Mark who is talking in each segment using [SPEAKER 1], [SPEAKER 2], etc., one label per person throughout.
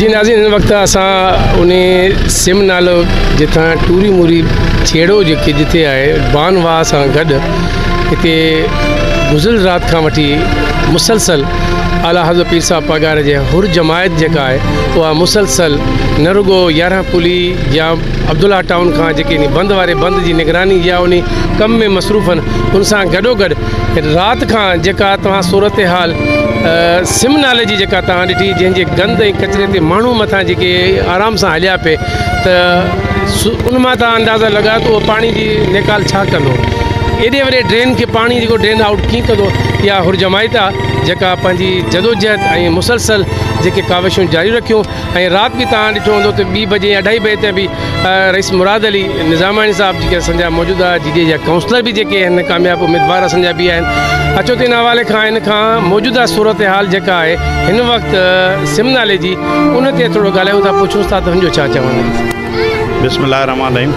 [SPEAKER 1] जी नाज़रीन, हिन वक़्तु असां उन सिम नालो जिथां टूरी मूरी छेड़ो जेके जिथे आहे बानवाह सां गॾु हिते गुज़िर रात खां वठी मुसलसल आला हज़रत पीर साहब पगार जे हुर जमायत जेका आहे उहा मुसलसल न रुगो 11 पुली या अब्दुल्ला टाउन खां जेके बंद वारे बंद जी निगरानी या उन कम में मसरूफ़ आहिनि उन सां गॾोगॾु राति खां जेका तव्हां सूरत हाल सिम नाले जी जेका तव्हां ॾिठी जंहिंजे गंद ऐं कचिरे ते माण्हू मथां जेके आराम सां हलिया पिए त उन मां तव्हां अंदाज़ा लॻायो त उहो पाणी जी निकाल छा कंदो, एॾे वॾे ड्रेन खे पाणी जेको ड्रेन आउट कीअं कंदो। इहा हुर जमायत आहे जेका पंहिंजी जदोजहद ऐं मुसलसल जेके काविशूं जारी रखियूं ऐं राति बि तव्हां ॾिठो हूंदो त 2 बजे 2:30 बजे ते बि रईस मुराद अली निज़ामानी साहब जेके असांजा मौजूदा जीडे जा काउंसलर बि जेके आहिनि कामयाबु उम्मीदवार असांजा बि आहिनि। अचो त इन हवाले खां इन खां मौजूदा सूरत हाल जेका आहे हिन वक़्तु सिम नाले जी उन ते थोरो ॻाल्हायूं था, पुछूं था त हुनजो छा चवणु आहे।
[SPEAKER 2] बिस्मिल्लाह रहमान रहीम।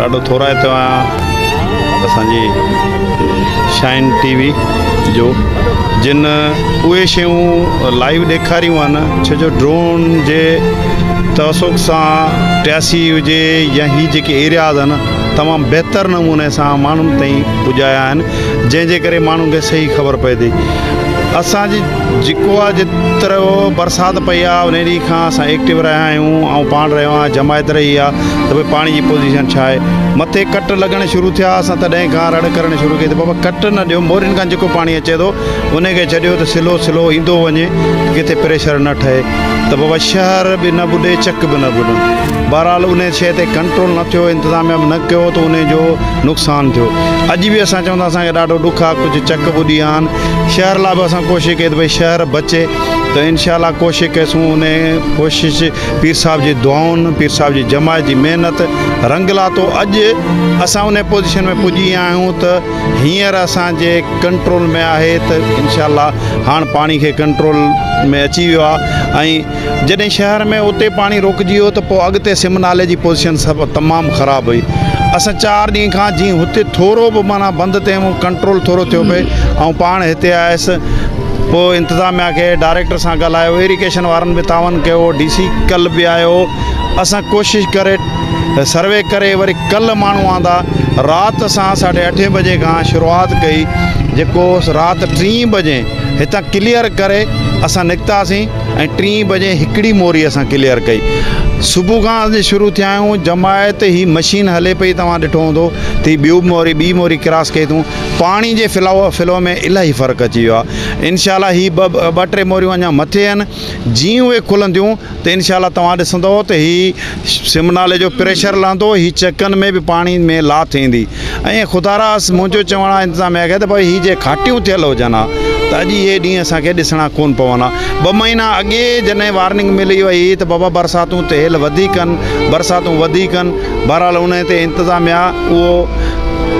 [SPEAKER 2] ॾाढो थोरा तव्हां असांजी शाइन टीवी जो जिन उहे शयूं लाइव ॾेखारियूं आहिनि, छो जो ड्रोन जे तवसुक सां 83 हुजे या ही जेके एरियाज़ आहिनि तमामु बहितर नमूने सां माण्हुनि ताईं पुॼाया आहिनि, जंहिंजे करे माण्हुनि खे सही ख़बर पए थी। असांजी जेको आहे जेतिरो बरसाति पई आहे उन ॾींहं खां असां एक्टिव रहिया आहियूं ऐं पाण रहियो आहे, जमायत रही आहे त भई पाणी जी पोज़ीशन छा आहे। मथे कट लॻणु शुरू थिया, असां तॾहिं खां रड़ करणु शुरू कई त बाबा कट न ॾियो, मोरियुनि खां जेको पाणी अचे थो उनखे छॾियो त स्लो स्लो ईंदो वञे, किथे प्रेशर न ठहे त बाबा शहर बि न ॿुॾे चक बि न ॿुॾनि। बहरहाल उन शइ ते कंट्रोल न थियो, इंतिज़ामिया न कयो त उन जो नुक़सानु थियो। अॼु बि असां चवंदा असांखे ॾाढो ॾुख आहे, कुझु चक ॿुॾी आहिनि। शहर लाइ बि असां कोशिशि कई त भई शहर बचे त इनशाला कोशिशि कयूं। उन कोशिशि पीर साहिब जी दुआउनि, पीर साहिब जी जमायत जी महिनत रंग लाथो। अॼु असां उन पोज़ीशन में पुॼी विया आहियूं त हींअर असांजे कंट्रोल में आहे त इनशाला हाणे पाणी खे कंट्रोल में अची वियो आहे। ऐं जॾहिं शहर में उते पाणी रोकिजी वियो त पोइ अॻिते सिम नाले जी पोज़ीशन सभु तमामु ख़राबु हुई। असां 4 ॾींहं खां जीअं हुते थोरो बि माना बंदि थियूं, कंट्रोल थोरो थियो पए ऐं पाण हिते आयसि, पोइ इंतिज़ामिया खे डायरेक्टर सां ॻाल्हायो, इरिगेशन वारनि बि तावन कयो, DC कल्ह बि आयो। असां कोशिशि करे सर्वे करे वरी कल्ह माण्हू आंदा, राति असां 8:30 बजे खां शुरूआति कई, जेको राति 3 बजे हितां क्लियर करे असां निकितासीं ऐं 3 बजे हिकिड़ी मोरी असां क्लियर कई। सुबुह खां अॼु शुरू थिया आहियूं, जमायत ही मशीन हले पई, तव्हां ॾिठो हूंदो त ॿी मोरी क्रॉस कई अथऊं। पाणी जे फ्लो में इलाही फ़र्क़ु अची वियो आहे। इनशाला ही ॿ 3 मोरियूं अञा मथे आहिनि, जीअं उहे खुलंदियूं त इनशाला तव्हां ॾिसंदव त ही सिम नाले जो प्रेशर लहंदो, ही चकनि में बि पाणी में ला थींदी। ऐं ख़ुदारास मुंहिंजो चवणु आहे इंतिज़ामिया खे त भई ही जे घाटियूं थियल हुजनि हा त अॼु इहे ॾींहं असांखे ॾिसणा कोन पवनि हा। 2 महीना अॻे जॾहिं वार्निंग मिली वई त बाबा बरसातूं तेल वधीक आहिनि, बरसातूं वधीक आहिनि, बहरहाल उन ते इंतिज़ामिया उहो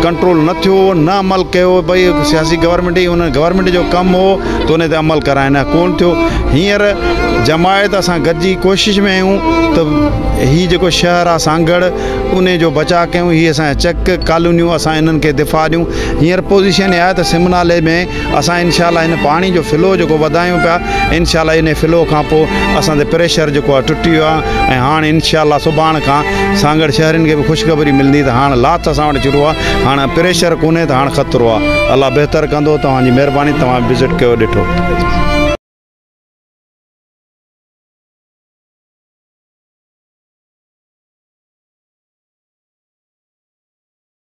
[SPEAKER 2] कंट्रोल न थियो, न अमल कयो। भई सियासी गवर्नमेंट ई उन गवर्नमेंट जो कमु हो त उन ते अमल कराइण कोन थियो। हींअर जमायत असां गॾिजी कोशिशि में आहियूं त ही जेको शहर आहे सांगड़ उन जो बचाव कयूं। हीअ असांजा चक कॉलोनियूं असां इन्हनि खे दिफ़ा ॾियूं। हींअर पोज़ीशन आहे त सिम नाले में असां इनशाला हिन पाणी जो फ्लो जेको वधायूं पिया, इनशाला इन फ्लो खां पोइ असांजो प्रेशर जेको आहे टुटी वियो आहे। ऐं हाणे इनशाला सुभाणे खां सांगड़ शहरनि खे बि ख़ुशख़बरी मिलंदी त हाणे लाथ असां वटि शुरू आहे, हाणे प्रेशर कोन्हे त हाणे ख़तरो आहे। अलाह बहितर कंदो। तव्हांजी महिरबानी, तव्हां विज़िट कयो, ॾिठो।